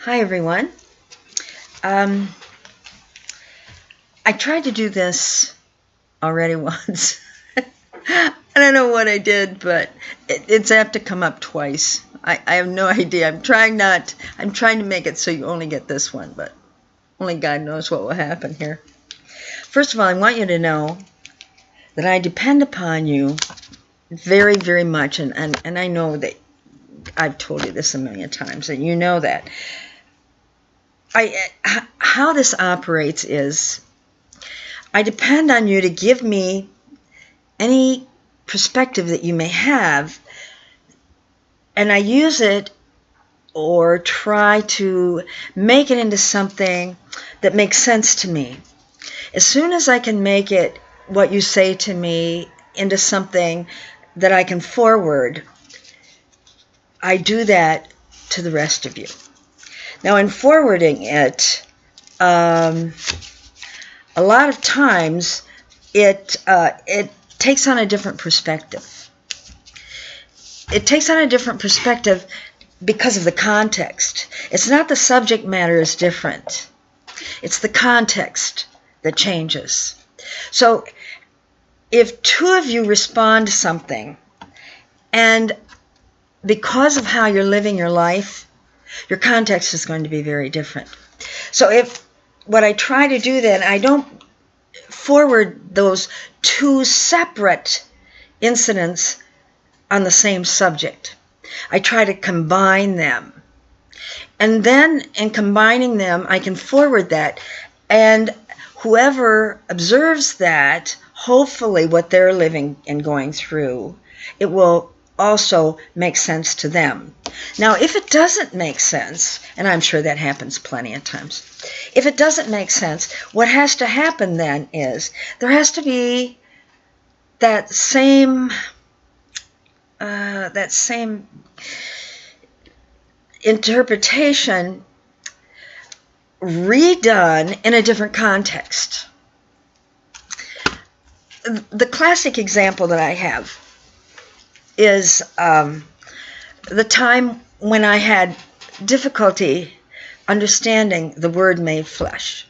Hi everyone. I tried to do this already once. I don't know what I did, but it's apt to come up twice. I have no idea. I'm trying to make it so you only get this one, but only God knows what will happen here. First of all, I want you to know that I depend upon you very, very much, and I know that I've told you this a million times, and you know that. How this operates is I depend on you to give me any perspective that you may have, and I use it or try to make it into something that makes sense to me. As soon as I can make it, what you say to me, into something that I can forward, I do that to the rest of you. Now, in forwarding it, a lot of times it takes on a different perspective. It takes on a different perspective because of the context. It's not the subject matter is different. It's the context that changes. So if two of you respond to something, and because of how you're living your life, your context is going to be very different. So if what I try to do then, I don't forward those two separate incidents on the same subject. I try to combine them. And then in combining them, I can forward that. And whoever observes that, hopefully what they're living and going through, it will also make sense to them. Now, if it doesn't make sense, and I'm sure that happens plenty of times, if it doesn't make sense, what has to happen then is there has to be that same interpretation redone in a different context. The classic example that I have is the time when I had difficulty understanding the Word made flesh.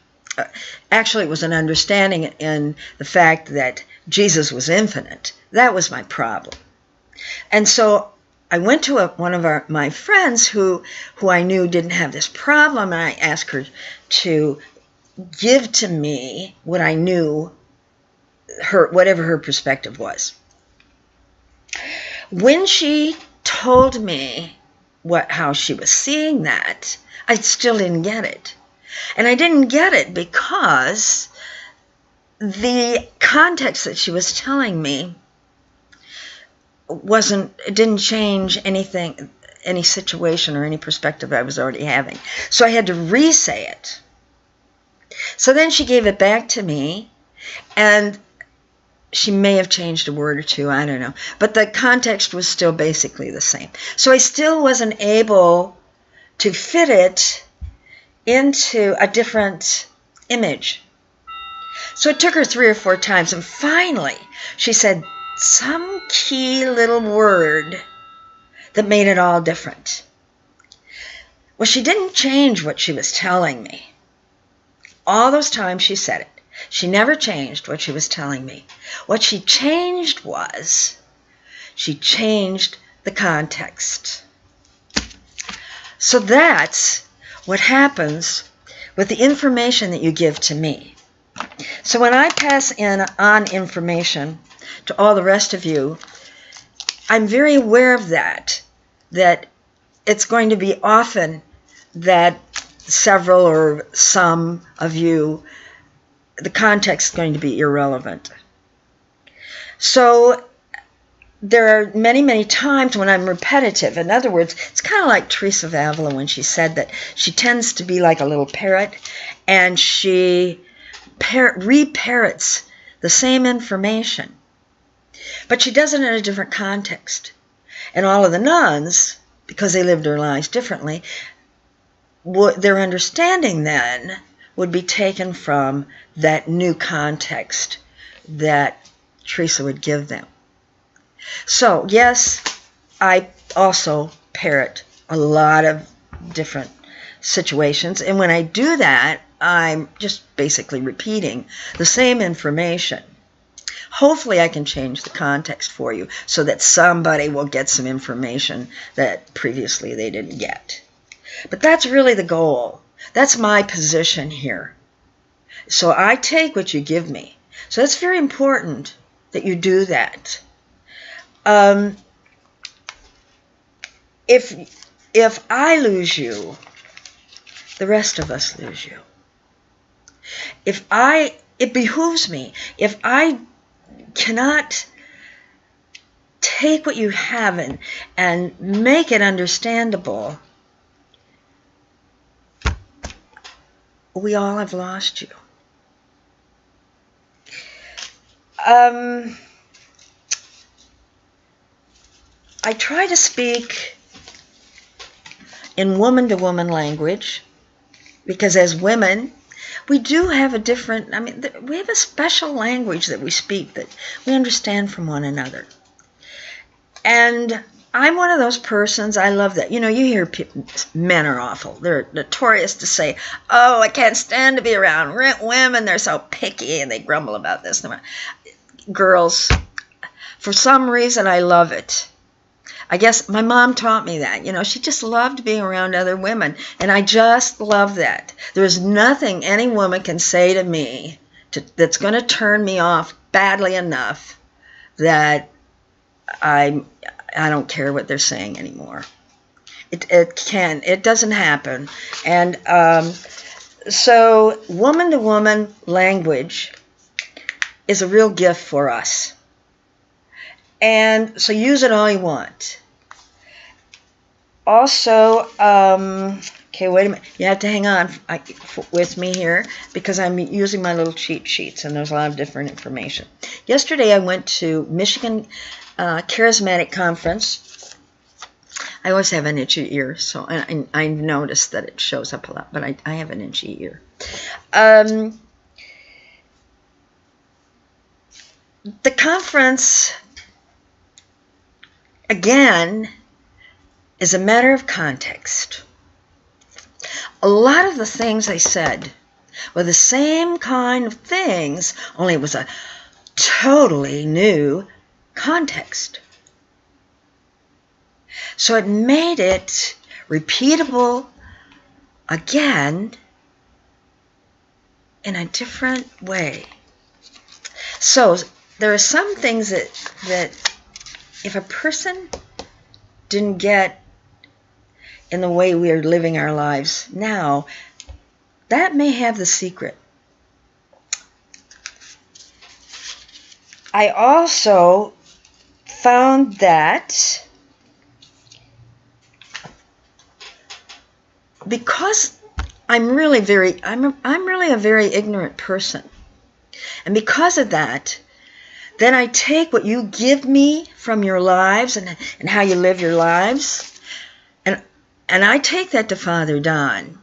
Actually, it was an understanding in the fact that Jesus was infinite. That was my problem. And so I went to one of my friends who I knew didn't have this problem, and I asked her to give to me what I knew, whatever her perspective was. When she told me how she was seeing that, I still didn't get it. And I didn't get it because the context that she was telling me it didn't change anything, any situation or any perspective I was already having. So I had to re-say it. So then she gave it back to me, and she may have changed a word or two, I don't know. But the context was still basically the same. So I still wasn't able to fit it into a different image. So it took her 3 or 4 times, and finally she said some key little word that made it all different. Well, she didn't change what she was telling me. All those times she said it. She never changed what she was telling me. What she changed was, she changed the context. So that's what happens with the information that you give to me. So when I pass on information to all the rest of you, I'm very aware of that it's going to be often that several or some of you, the context is going to be irrelevant. So there are many, many times when I'm repetitive. In other words, it's kind of like Teresa of Avila when she said that she tends to be like a little parrot, and she re-parrots the same information, but she does it in a different context. And all of the nuns, because they lived their lives differently, their understanding then would be taken from that new context that Teresa would give them. So, yes, I also parrot a lot of different situations. And when I do that, I'm just basically repeating the same information. Hopefully I can change the context for you so that somebody will get some information that previously they didn't get. But that's really the goal. That's my position here. So I take what you give me. So that's very important that you do that. If I lose you, the rest of us lose you. It behooves me. If I cannot take what you have and make it understandable, we all have lost you. I try to speak in woman-to-woman language because as women, we do have a different, we have a special language that we speak that we understand from one another. And I'm one of those persons, I love that. You know, you hear men are awful. They're notorious to say, oh, I can't stand to be around women. They're so picky and they grumble about this. Girls, for some reason, I love it. I guess my mom taught me that. You know, she just loved being around other women. And I just love that. There's nothing any woman can say to me that's going to turn me off badly enough that I don't care what they're saying anymore. It doesn't happen. And so woman-to-woman language is a real gift for us. And so use it all you want. Also, okay, wait a minute. You have to hang on with me here because I'm using my little cheat sheets and there's a lot of different information. Yesterday I went to Michigan Charismatic Conference. I always have an itchy ear, so I noticed that it shows up a lot, but I have an itchy ear. The conference, again, is a matter of context. A lot of the things I said were the same kind of things, only it was a totally new context. So it made it repeatable again in a different way. So there are some things that if a person didn't get in the way we are living our lives now, that may have the secret. I also found that because I'm really a very ignorant person, and because of that, then I take what you give me from your lives and how you live your lives, and I take that to Father Don.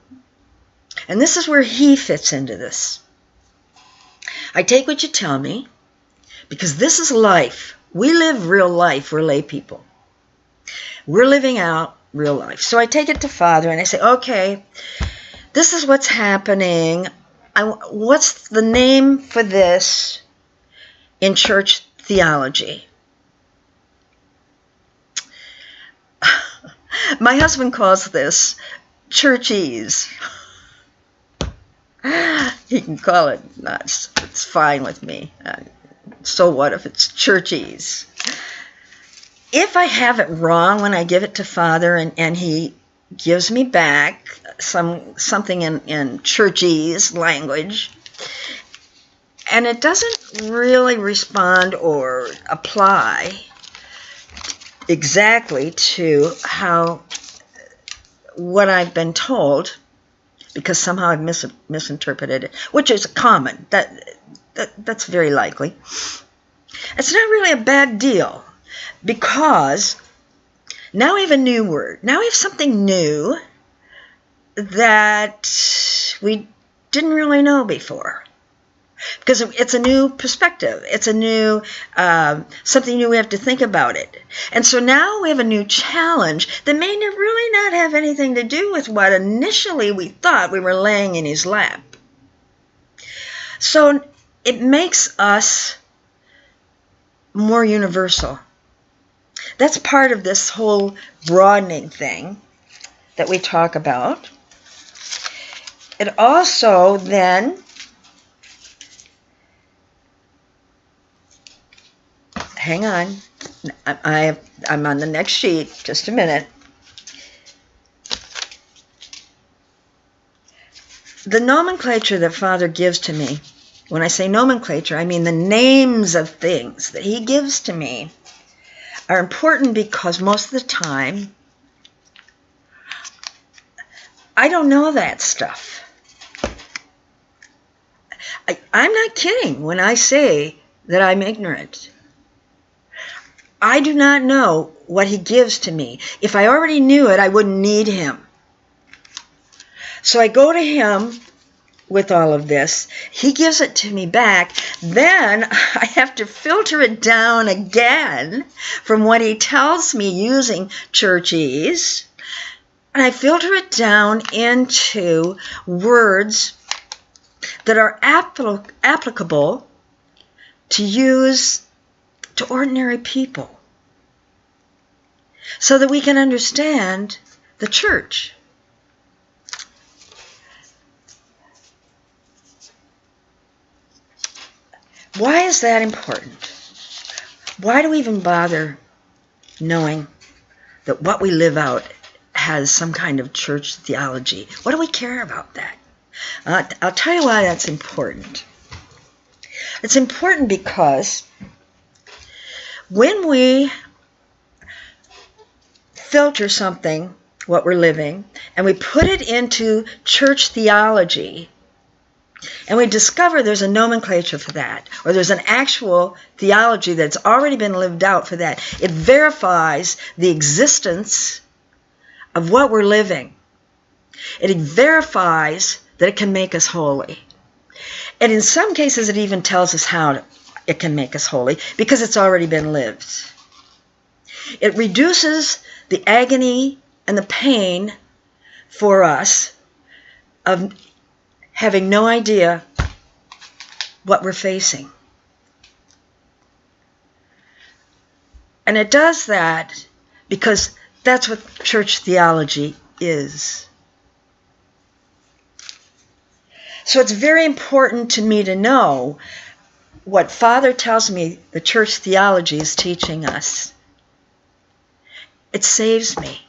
And this is where he fits into this. I take what you tell me, because this is life. We live real life. We're lay people. We're living out real life. So I take it to Father and I say, okay, this is what's happening. What's the name for this in church theology? My husband calls this churchese. He can call it nuts. It's fine with me. So what if it's churchese? If I have it wrong when I give it to Father and he gives me back something in churchese language, and it doesn't really respond or apply exactly to what I've been told, because somehow I've misinterpreted it, which is common. That's very likely. It's not really a bad deal, because now we have a new word. Now we have something new that we didn't really know before. because it's a new perspective. It's a new, something new we have to think about it. And so now we have a new challenge that may really not have anything to do with what initially we thought we were laying in his lap. So it makes us more universal. That's part of this whole broadening thing that we talk about. It also then, hang on, I'm on the next sheet, just a minute. The nomenclature that Father gives to me, when I say nomenclature, I mean the names of things that he gives to me, are important because most of the time, I don't know that stuff. I'm not kidding when I say that I'm ignorant. I do not know what he gives to me. If I already knew it, I wouldn't need him. So I go to him with all of this. He gives it to me back. Then I have to filter it down again from what he tells me using churchese. And I filter it down into words that are applicable to use to ordinary people so that we can understand the church. Why is that important? Why do we even bother knowing that what we live out has some kind of church theology? What do we care about that? I'll tell you why that's important. It's important because when we filter something, what we're living, and we put it into church theology, and we discover there's a nomenclature for that, or there's an actual theology that's already been lived out for that, it verifies the existence of what we're living. It verifies that it can make us holy. And in some cases, it even tells us how it can make us holy, because it's already been lived. It reduces the agony and the pain for us of having no idea what we're facing. And it does that because that's what church theology is. So it's very important to me to know what Father tells me the church theology is teaching us. It saves me.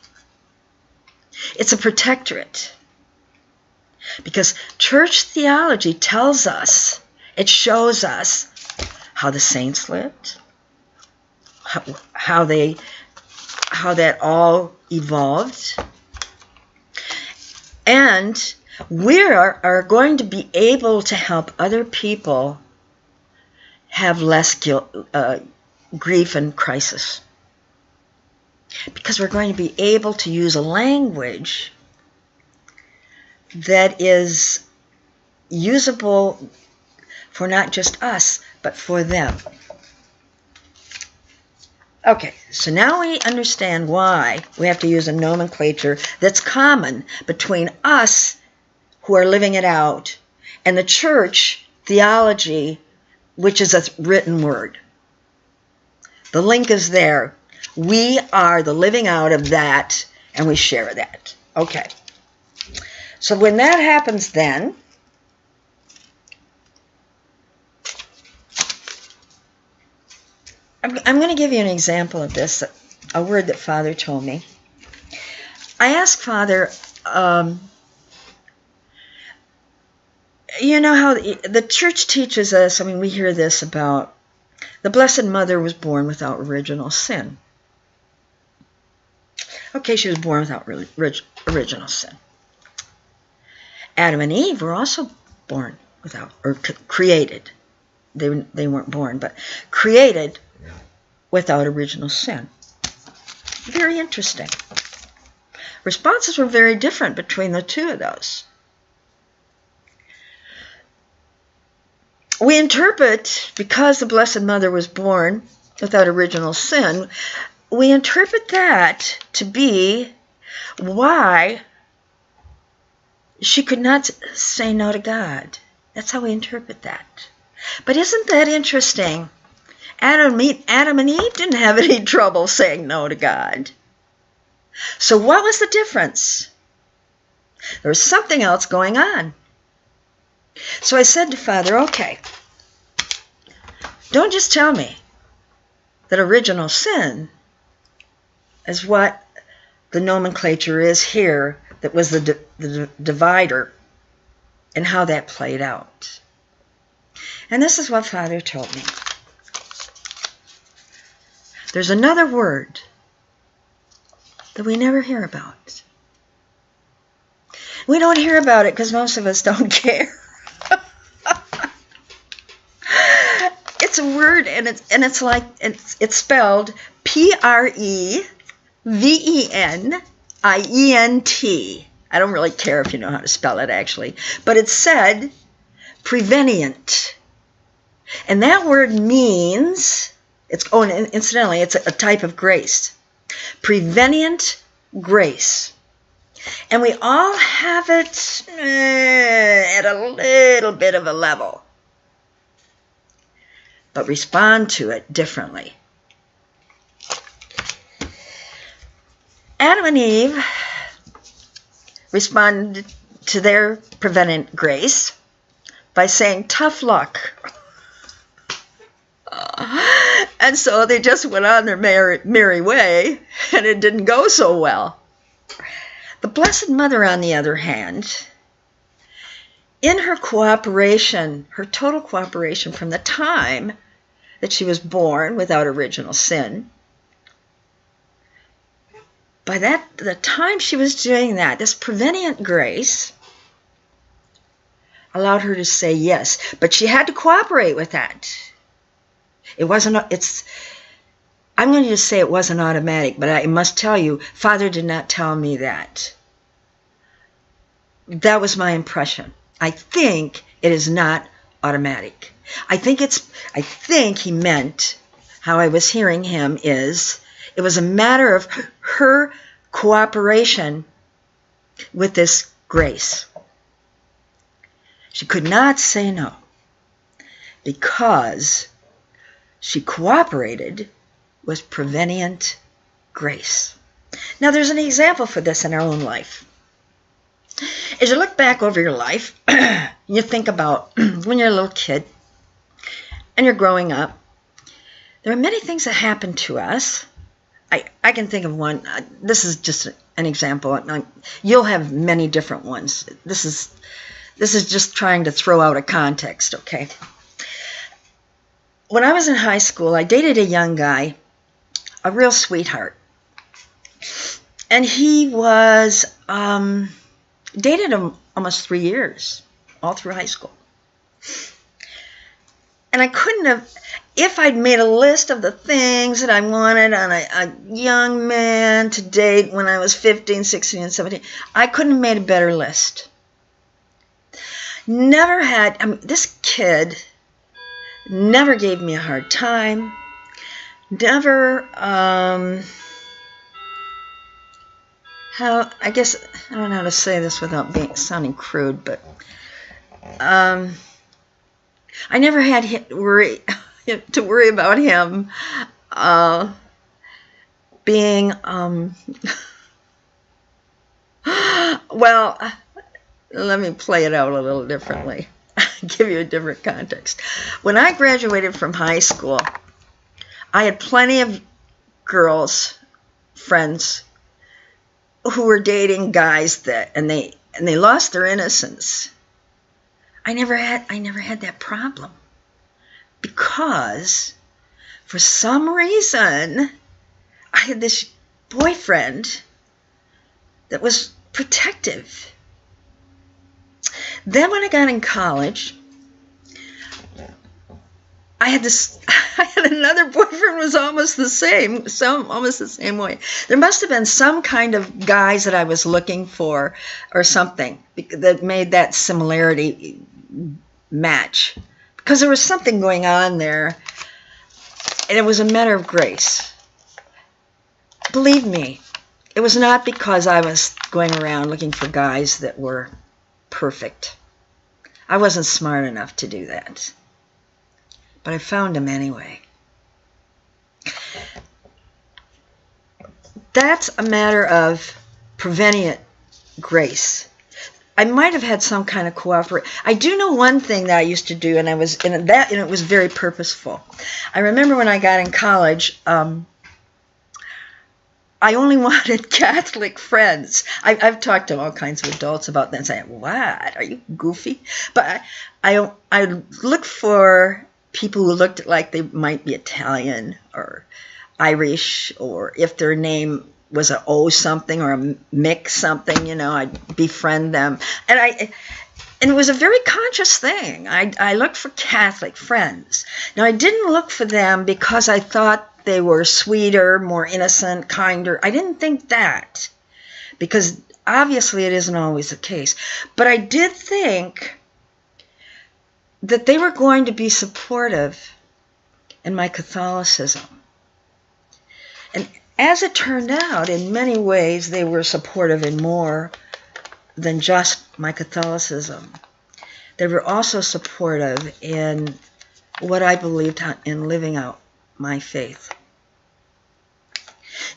It's a protectorate. Because church theology tells us, it shows us how the saints lived, how that all evolved, and we are going to be able to help other people have less grief and crisis, because we're going to be able to use a language that is usable for not just us, but for them. Okay, so now we understand why we have to use a nomenclature that's common between us who are living it out and the church theology, which is a written word. The link is there. We are the living out of that, and we share that. Okay. So when that happens then, I'm going to give you an example of this, a word that Father told me. I asked Father, you know how the church teaches us, I mean, we hear this about the Blessed Mother was born without original sin. Okay, she was born without original sin. Adam and Eve were also born without, or created. They weren't born, but created without original sin. Very interesting. Responses were very different between the two of those. we interpret, because the Blessed Mother was born without original sin, we interpret that to be why she could not say no to God. That's how we interpret that. But isn't that interesting? Adam and Eve didn't have any trouble saying no to God. So what was the difference? There was something else going on. So I said to Father, okay, don't just tell me that original sin is what the nomenclature is here that was the divider and how that played out. And this is what Father told me. There's another word that we never hear about. We don't hear about it because most of us don't care. It's a word, and it's like it's spelled Prevenient. I don't really care if you know how to spell it actually, but it's said prevenient, and that word means and incidentally, it's a type of grace, prevenient grace. And we all have it at a little bit of a level, but respond to it differently. Adam and Eve responded to their prevenient grace by saying, tough luck. And so they just went on their merry way, and it didn't go so well. The Blessed Mother, on the other hand, in her cooperation, her total cooperation from the time that she was born without original sin, by the time she was doing that, this prevenient grace allowed her to say yes, but she had to cooperate with that. I'm going to just say it wasn't automatic, but I must tell you, Father did not tell me that. That was my impression. I think it is not automatic. I think he meant, how I was hearing him is, it was a matter of her cooperation with this grace. She could not say no because she cooperated with prevenient grace. Now, there's an example for this in our own life. As you look back over your life, you think about when you're a little kid and you're growing up, there are many things that happen to us. I can think of one. This is just an example. You'll have many different ones. This is just trying to throw out a context, okay? When I was in high school, I dated a young guy, a real sweetheart. And he was, dated him almost 3 years, all through high school. And I couldn't have, if I'd made a list of the things that I wanted on a young man to date when I was 15, 16, and 17, I couldn't have made a better list. This kid never gave me a hard time, never, I guess, I don't know how to say this without sounding crude, but I never had to worry about him being, well, let me play it out a little differently. Give you a different context. When I graduated from high school, I had plenty of girls, friends, who were dating guys and they lost their innocence. I never had that problem because for some reason I had this boyfriend that was protective. Then when I got in college, I had another boyfriend who was almost the same way. There must have been some kind of guys that I was looking for or something that made that similarity match. because there was something going on there, and it was a matter of grace. Believe me, it was not because I was going around looking for guys that were perfect. I wasn't smart enough to do that. But I found them anyway. That's a matter of prevenient grace. I might have had some kind of cooperation. I do know one thing that I used to do, and it was very purposeful. I remember when I got in college, I only wanted Catholic friends. I've talked to all kinds of adults about that and saying, "What? Are you goofy?" But I looked for people who looked like they might be Italian or Irish, or if their name was a O something or a Mick something, you know, I'd befriend them. And it was a very conscious thing. I looked for Catholic friends. Now, I didn't look for them because I thought they were sweeter, more innocent, kinder. I didn't think that, because obviously it isn't always the case. But I did think that they were going to be supportive in my Catholicism. And as it turned out, in many ways, they were supportive in more than just my Catholicism. They were also supportive in what I believed in living out my faith.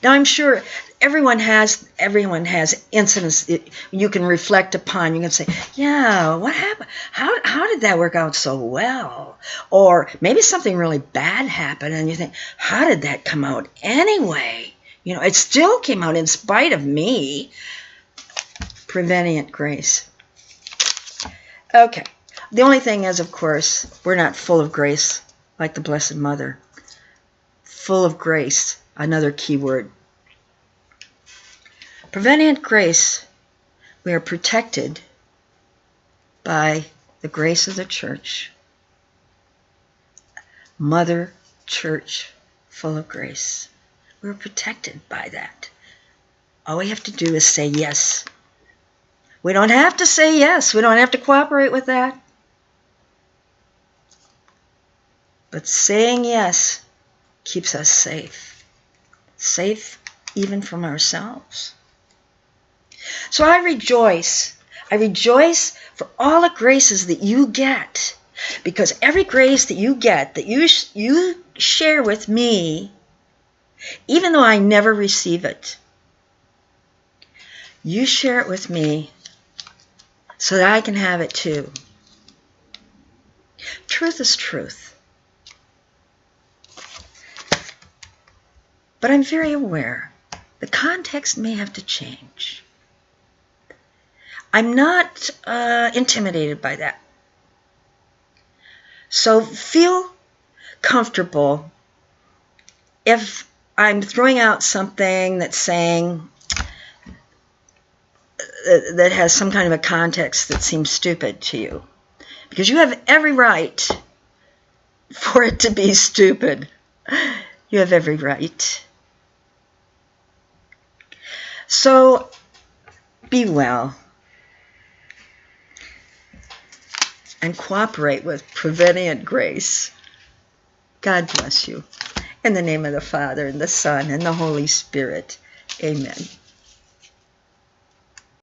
Now, I'm sure everyone has incidents you can reflect upon. You can say, yeah, what happened? How did that work out so well? Or maybe something really bad happened, and you think, how did that come out anyway? You know, it still came out in spite of me. Prevenient grace. Okay. The only thing is, of course, we're not full of grace like the Blessed Mother. Full of grace, another key word. Prevenient grace, we are protected by the grace of the Church. Mother Church, full of grace. We're protected by that. All we have to do is say yes. We don't have to say yes. We don't have to cooperate with that. But saying yes keeps us safe. Safe even from ourselves. So I rejoice. I rejoice for all the graces that you get. Because every grace that you get, that you share with me, even though I never receive it, you share it with me so that I can have it too. Truth is truth. But I'm very aware the context may have to change. I'm not intimidated by that. So feel comfortable if I'm throwing out something that's saying that has some kind of a context that seems stupid to you. Because you have every right for it to be stupid. You have every right. So, be well. And cooperate with prevenient grace. God bless you. In the name of the Father, and the Son, and the Holy Spirit. Amen.